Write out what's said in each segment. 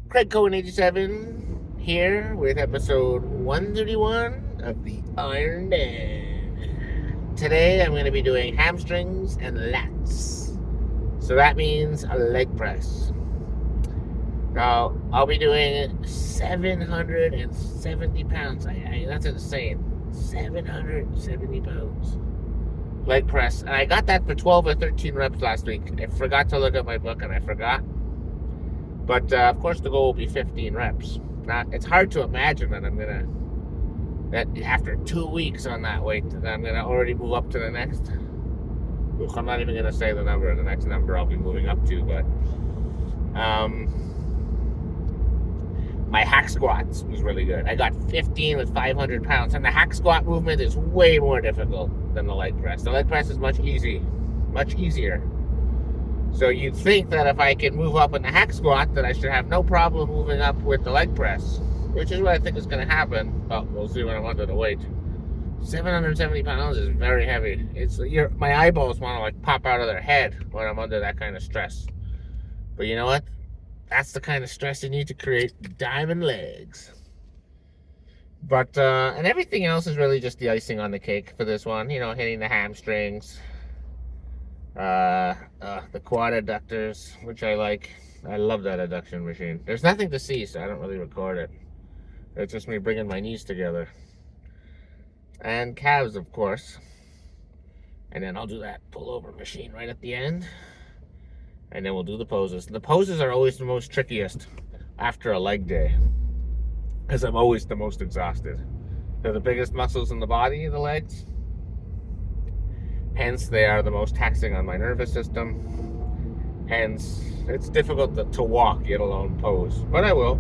Craig Cohen 87 here with episode 131 of the Iron Man. Today I'm going to be doing hamstrings and lats. So that means a leg press. Now I'll be doing 770 pounds. That's insane. 770 pounds. Leg press. And I got that for 12 or 13 reps last week. I forgot to look at my book and I forgot. But of course, the goal will be 15 reps. Now, it's hard to imagine that after 2 weeks on that weight, that I'm gonna already move up to the next. I'm not even gonna say the number. The next number I'll be moving up to, but my hack squats was really good. I got 15 with 500 pounds, and the hack squat movement is way more difficult than the leg press. The leg press is much easier. So you'd think that if I can move up in the hack squat, that I should have no problem moving up with the leg press, which is what I think is going to happen. But we'll see when I'm under the weight. 770 pounds is very heavy. My eyeballs want to like pop out of their head when I'm under that kind of stress. But you know what? That's the kind of stress you need to create diamond legs. But and everything else is really just the icing on the cake for this one. You know, hitting the hamstrings. The quad adductors, which I like. I love that adduction machine. There's nothing to see, so I don't really record it. It's just me bringing my knees together. And calves, of course. And then I'll do that pullover machine right at the end. And then we'll do the poses. The poses are always the most trickiest after a leg day, because I'm always the most exhausted. They're the biggest muscles in the body, the legs. Hence, they are the most taxing on my nervous system. Hence, it's difficult to walk, let alone pose. But I will.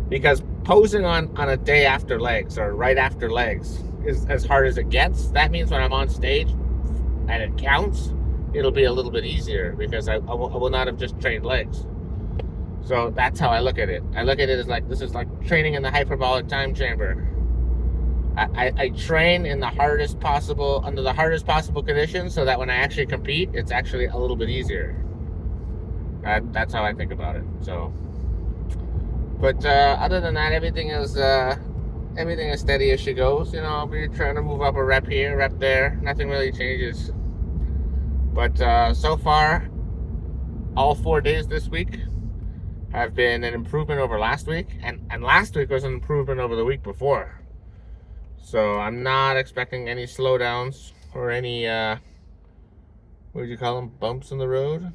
Because posing on a day after legs or right after legs is as hard as it gets. That means when I'm on stage and it counts, it'll be a little bit easier because I will not have just trained legs. So that's how I look at it. I look at it as like, this is like training in the hyperbolic time chamber. I train in the hardest possible, under the hardest possible conditions, so that when I actually compete, it's actually a little bit easier. That's how I think about it. So, but other than that, everything is steady as she goes. You know, I'll be trying to move up a rep here, rep there. Nothing really changes. But so far, all 4 days this week have been an improvement over last week, and last week was an improvement over the week before. So I'm not expecting any slowdowns or any, what would you call them, bumps in the road.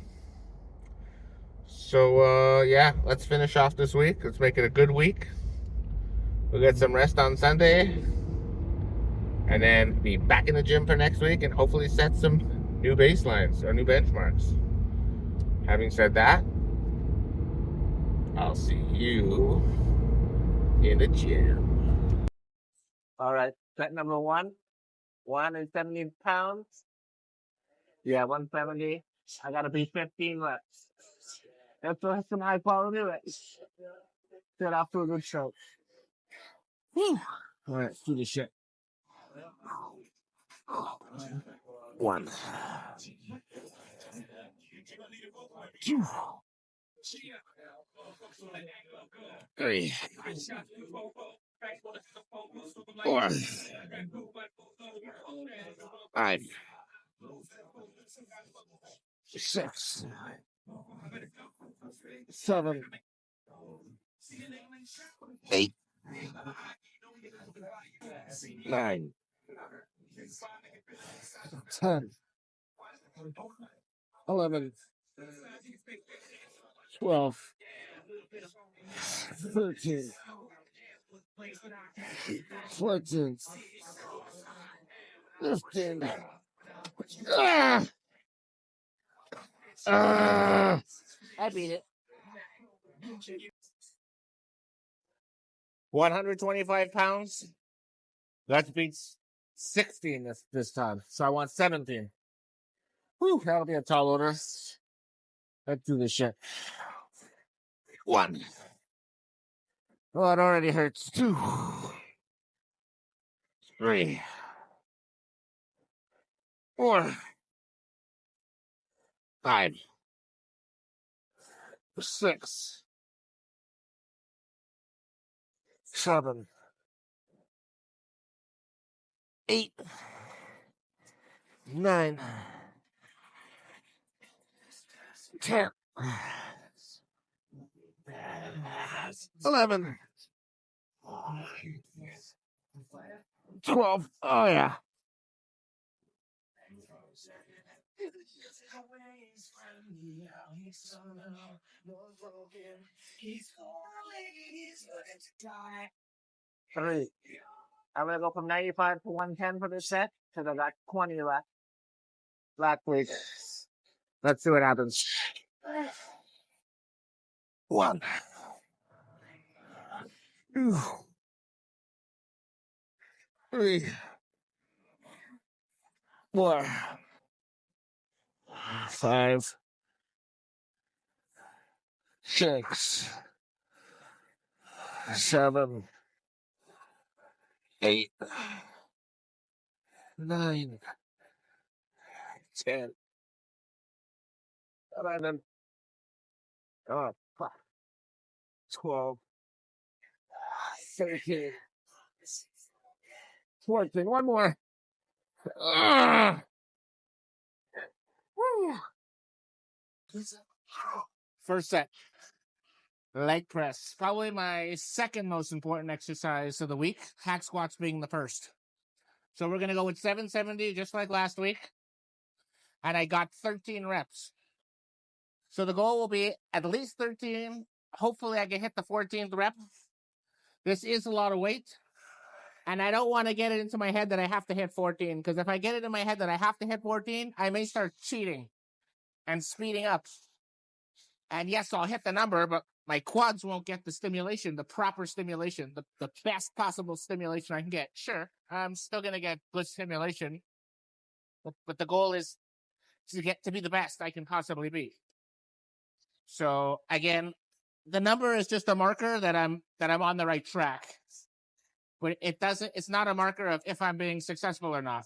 So, yeah, let's finish off this week. Let's make it a good week. We'll get some rest on Sunday. And then be back in the gym for next week and hopefully set some new baselines or new benchmarks. Having said that, I'll see you in the gym. All right, set number 170 pounds. Yeah, 170. I gotta be 15 reps. That's some high quality reps. Set off to a good show. Whew. All right, let's do this shit. 1, 2, 3, 4, 5, 6, 7, 8, 9, 10, 11, 12, 13, 14, 15. I beat it. 125 pounds. That beats 16 this time. So I want 17. Whew, that'll be a tall order. Let's do this shit. 1. Oh, it already hurts. 2, 3, 4, 5, 6, 7, 8, 9, 10, 11, 12. Oh, yeah. Three. I'm going to go from 95 to 110 for this set because I got 20 left. Last week. Let's see what happens. 1, 2, 3, 4, 5, 6, 7, 8, 9, 10, 11, 12, 13, 14. One more. First set. Leg press. Probably my second most important exercise of the week. Hack squats being the first. So we're going to go with 770 just like last week. And I got 13 reps. So the goal will be at least 13. Hopefully I can hit the 14th rep. This is a lot of weight. And I don't want to get it into my head that I have to hit 14. Because if I get it in my head that I have to hit 14, I may start cheating and speeding up. And yes, I'll hit the number, but my quads won't get the stimulation, the proper stimulation, the best possible stimulation I can get. Sure, I'm still going to get good stimulation. But the goal is to get to be the best I can possibly be. So again, the number is just a marker that I'm on the right track. But it's not a marker of if I'm being successful or not.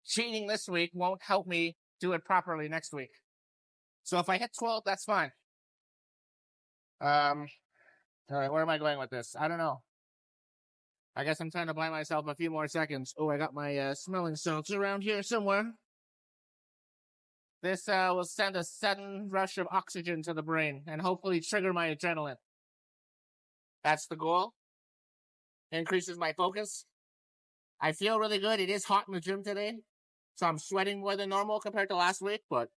Cheating this week won't help me do it properly next week. So if I hit 12, that's fine. All right, where am I going with this? I don't know. I guess I'm trying to buy myself a few more seconds. Oh, I got my smelling salts around here somewhere. This will send a sudden rush of oxygen to the brain and hopefully trigger my adrenaline. That's the goal. Increases my focus. I feel really good. It is hot in the gym today, so I'm sweating more than normal compared to last week, but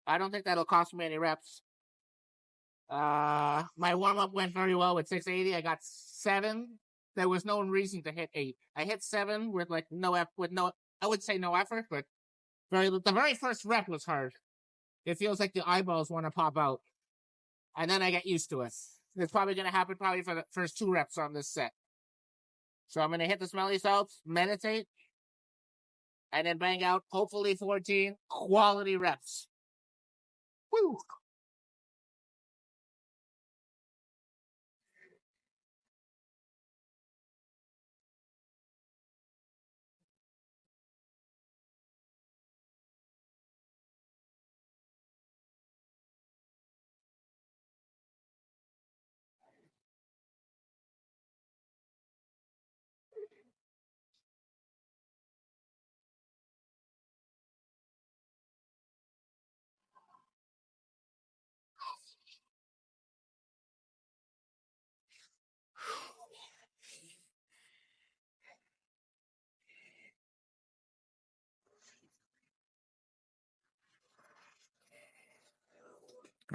I don't think that'll cost me any reps. My warm-up went very well with 680. I got 7. There was no reason to hit 8. I hit 7 with I would say no effort, but the very first rep was hard. It feels like the eyeballs want to pop out. And then I get used to it. It's probably going to happen for the first 2 reps on this set. So I'm going to hit the smelly salts, meditate, and then bang out, hopefully 14 quality reps. Woo!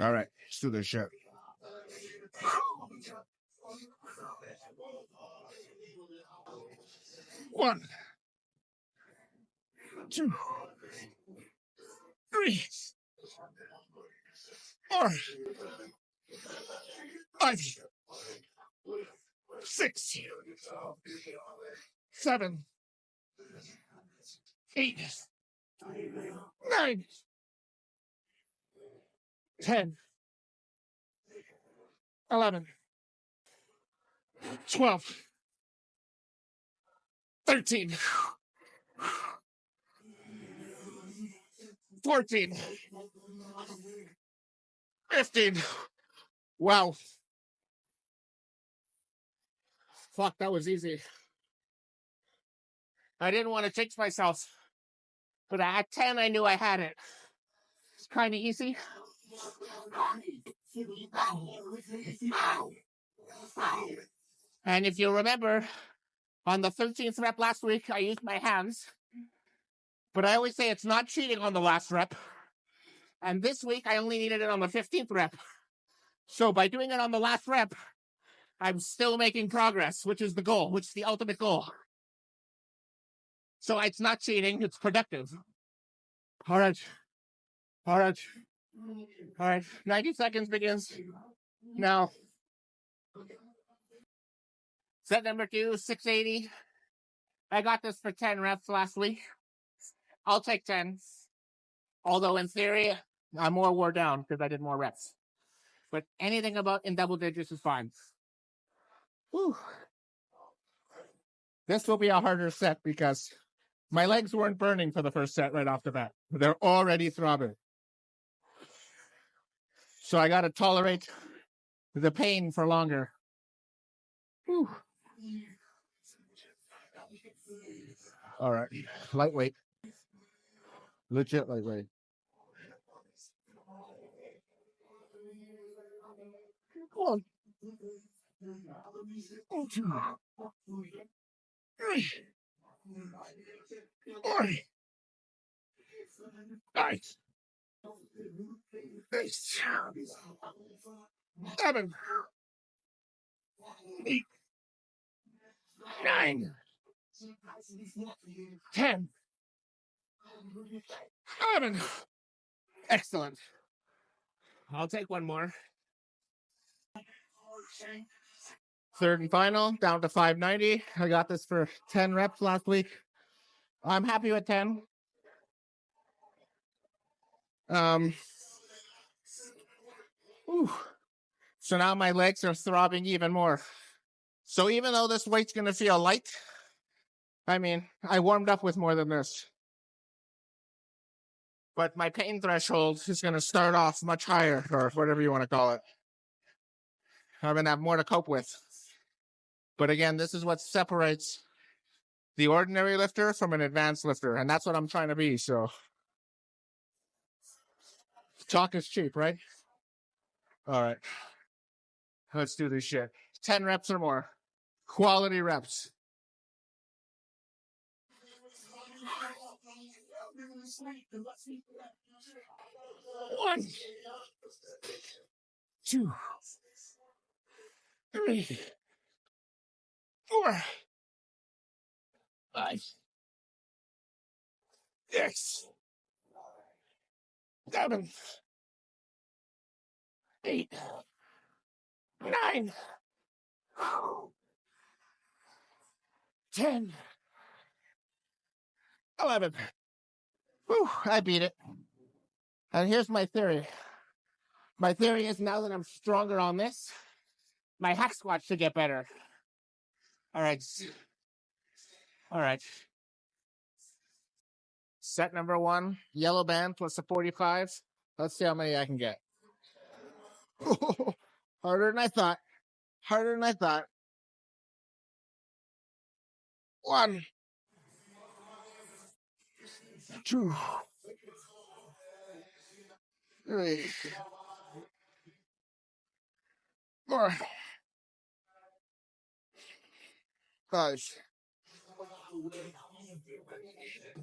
All right, let's do this shit. 1, 2, 3, 4, 5, 6, 7, 8, 9, 10, 11, 12, 13, 14, 15. Wow. Fuck, that was easy. I didn't want to jinx myself, but at 10, I knew I had it. It's kind of easy. And if you remember, on the 13th rep last week, I used my hands, but I always say it's not cheating on the last rep. And this week, I only needed it on the 15th rep. So by doing it on the last rep, I'm still making progress, which is the goal, which is the ultimate goal. So it's not cheating, it's productive. All right. All right. All right. 90 seconds begins now. Set number 2, 680. I got this for 10 reps last week. I'll take 10. Although in theory, I'm more wore down because I did more reps. But anything about in double digits is fine. Whew. This will be a harder set because my legs weren't burning for the first set right off the bat. They're already throbbing. So I got to tolerate the pain for longer. Whew. All right. Lightweight. Legit lightweight. One. Two. Three. 4. 5. 6. 7. 8. 9. 10. 11. Excellent. I'll take one more. Third and final, down to 590. I got this for 10 reps last week. I'm happy with 10. Whew. So now my legs are throbbing even more. So even though this weight's going to feel light, I mean, I warmed up with more than this. But my pain threshold is going to start off much higher, or whatever you want to call it. I'm going to have more to cope with. But again, this is what separates the ordinary lifter from an advanced lifter. And that's what I'm trying to be, so. Talk is cheap, right? All right. Let's do this shit. 10 reps or more. Quality reps. One, 2, 3, 4, 5, 6, 7, 8, 9, 10, 11. Whew, I beat it. And here's my theory. My theory is now that I'm stronger on this, my hack squat should get better. All right. All right. Set number 1, yellow band plus a 45. Let's see how many I can get. Harder than I thought. Harder than I thought. 1, 2, 3, 4, 5,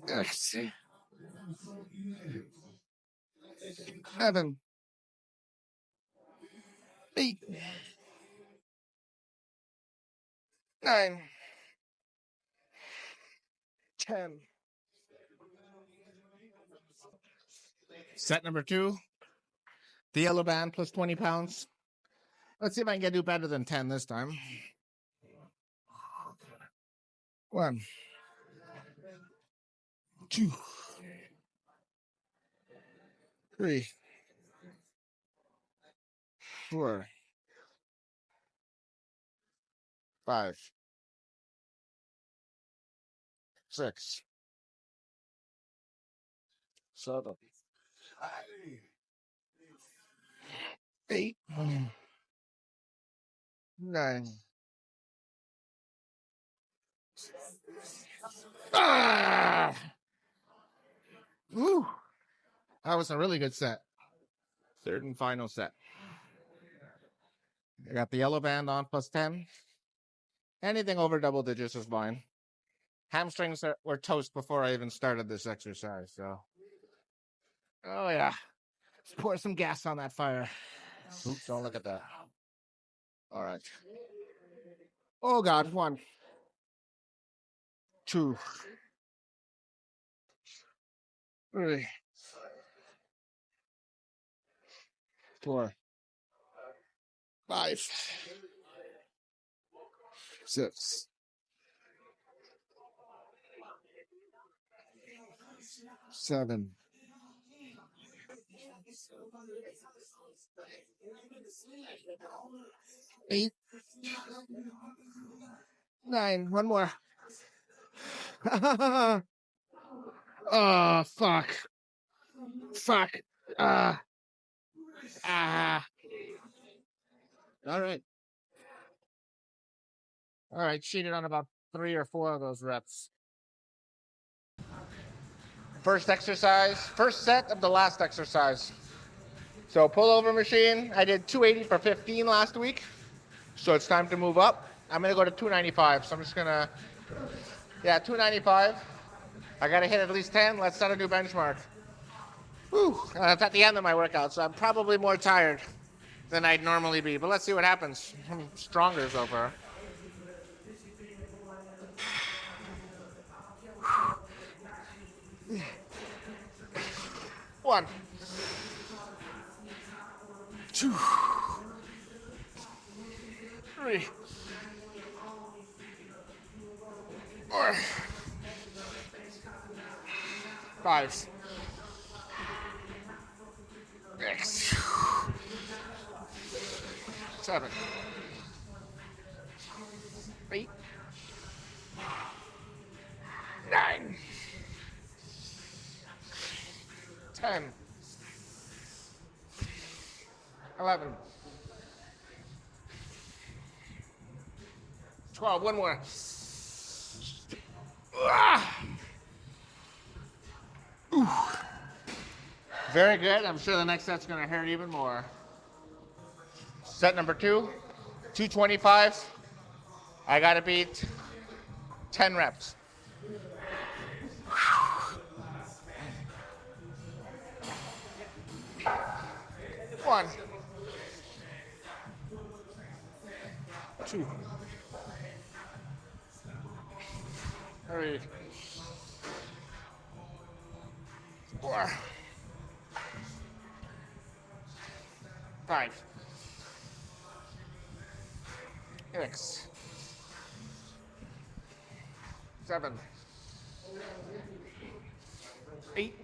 6, 7, 8, 9, 10. Set number 2, the yellow band plus 20 pounds. Let's see if I can do better than 10 this time. 1, 2, 3, 4, 5, 6, 7, 8, 9, Ah! Whew. That was a really good set. Third and final set. I got the yellow band on plus 10. Anything over double digits is fine. Hamstrings were toast before I even started this exercise, so. Oh, yeah. Let's pour some gas on that fire. Oops, don't look at that. All right. Oh, God. 1, 2, 3, 4, 5, 6, 7, 8, 9. One more. Oh, fuck. Fuck. Ah. All right. All right. Cheated on about 3 or 4 of those reps. First exercise, first set of the last exercise. So pullover machine, I did 280 for 15 last week. So it's time to move up. I'm gonna go to 295. So I'm just gonna, 295. I gotta hit at least 10. Let's set a new benchmark. Whew, it's at the end of my workout, so I'm probably more tired than I'd normally be. But let's see what happens. I'm stronger so far. One, 2, 3, 4, 5, 6, 7, 8, 9, 10, 11, 12. One more. Very good. I'm sure the next set's going to hurt even more. Set number 2, 225. I got to beat 10 reps. One, 2, 3, 4, 5, 6, 7, 8,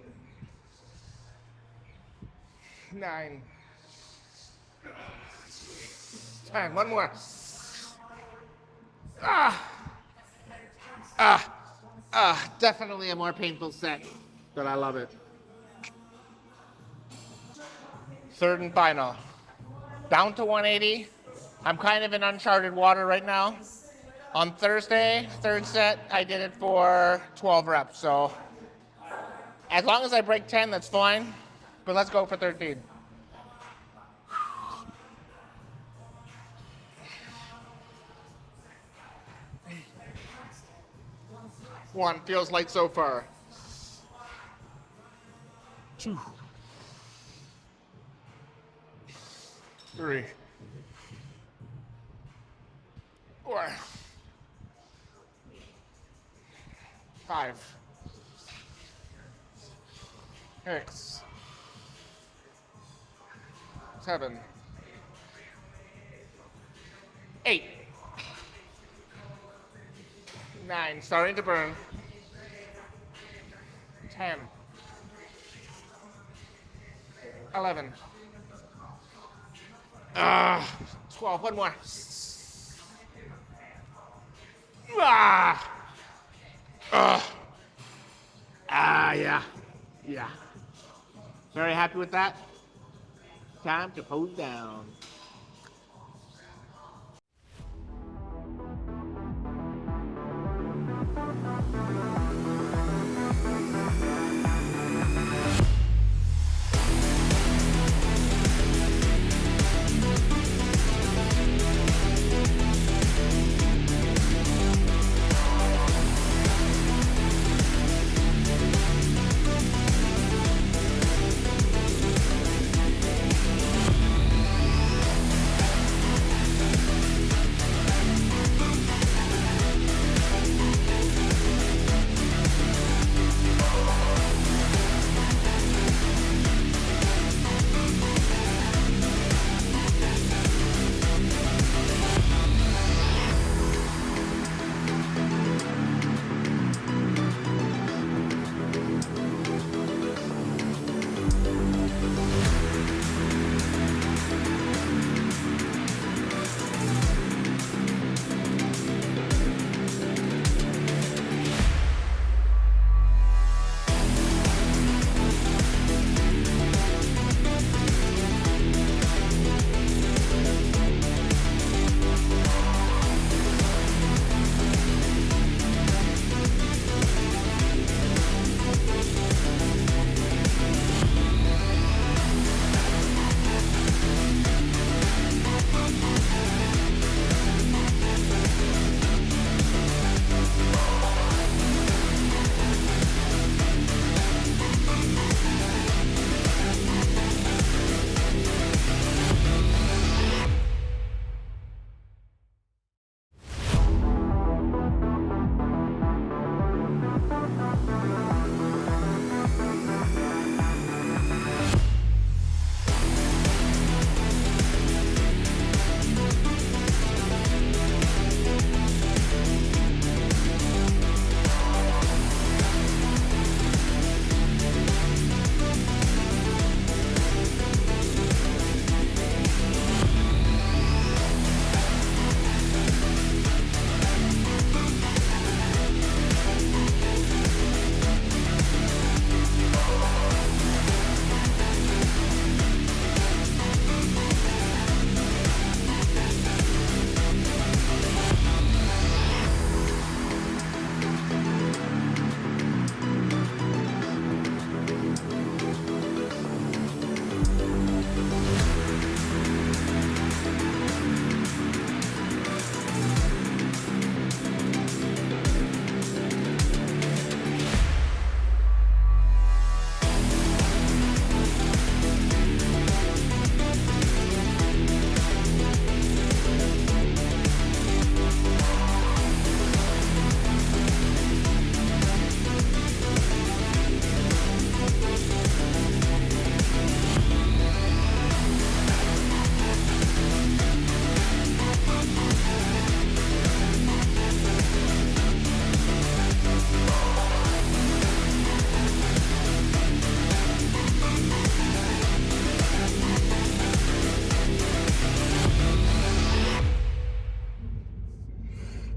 9, 10. One more. Definitely a more painful set, but I love it. Third and final. Down to 180. I'm kind of in uncharted water right now. On Thursday, third set, I did it for 12 reps. So as long as I break 10, that's fine. But let's go for 13. One, feels light so far. 2, 3, 4, 5, 6, 7, 8, 9, starting to burn. 10, 11, 12. One more. Yeah. Yeah. Very happy with that. Time to pose down.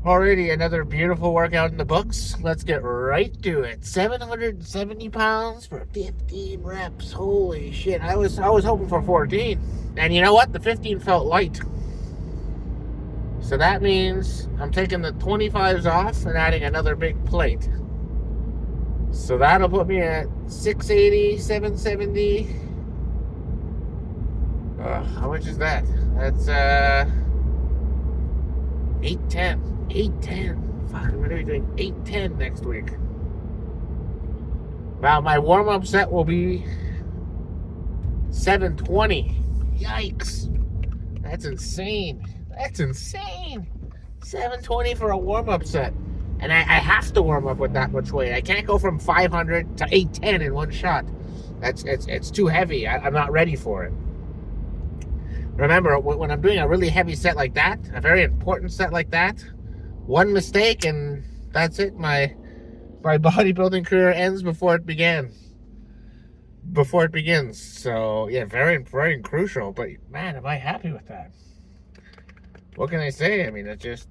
Alrighty, another beautiful workout in the books. Let's get right to it. 770 pounds for 15 reps. Holy shit! I was hoping for 14, and you know what? The 15 felt light. So that means I'm taking the 25s off and adding another big plate. So that'll put me at 680, 770. How much is that? That's 810. 810. Fuck, I'm gonna be doing 810 next week. Wow, my warm-up set will be 720. Yikes. That's insane. That's insane. 720 for a warm-up set. And I have to warm up with that much weight. I can't go from 500 to 810 in one shot. It's too heavy. I'm not ready for it. Remember, when I'm doing a really heavy set like that, a very important set like that, one mistake and that's it. My bodybuilding career ends before it begins. So yeah, very, very crucial. But man, am I happy with that? What can I say? I mean, there's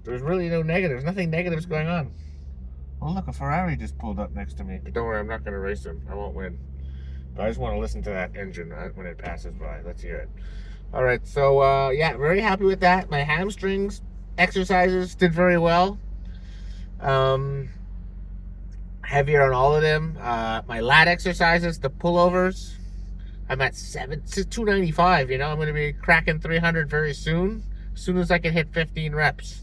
really no negatives. Nothing negatives going on. Oh look, a Ferrari just pulled up next to me. But don't worry, I'm not going to race him. I won't win. But I just want to listen to that engine when it passes by. Let's hear it. All right, so yeah, very happy with that. My hamstrings exercises did very well. Heavier on all of them. My lat exercises, the pullovers, I'm at 295. You know, I'm going to be cracking 300 very soon. As soon as I can hit 15 reps.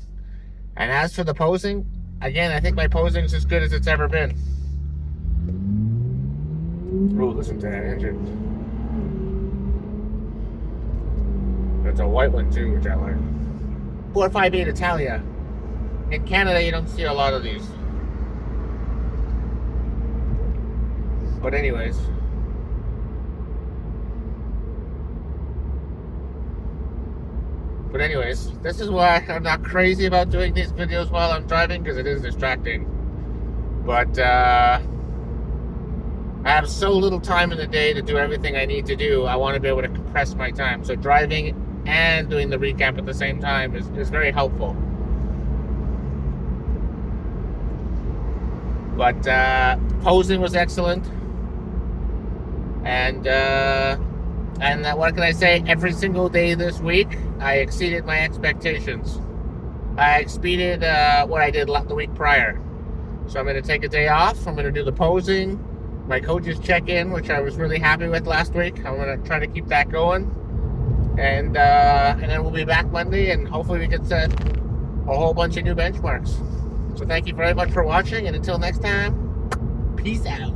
And as for the posing, again, I think my posing is as good as it's ever been. Oh, listen to that engine. It's a white one too, which I like. 458 Italia. In Canada, you don't see a lot of these. But anyways. This is why I'm not crazy about doing these videos while I'm driving, because it is distracting. But I have so little time in the day to do everything I need to do. I want to be able to compress my time. So driving and doing the recap at the same time is very helpful. But posing was excellent. And what can I say? Every single day this week, I exceeded my expectations. I exceeded what I did the week prior. So I'm going to take a day off. I'm going to do the posing. My coaches check-in, which I was really happy with last week. I'm going to try to keep that going. And then we'll be back Monday, and hopefully we can set a whole bunch of new benchmarks. So thank you very much for watching, and until next time, peace out.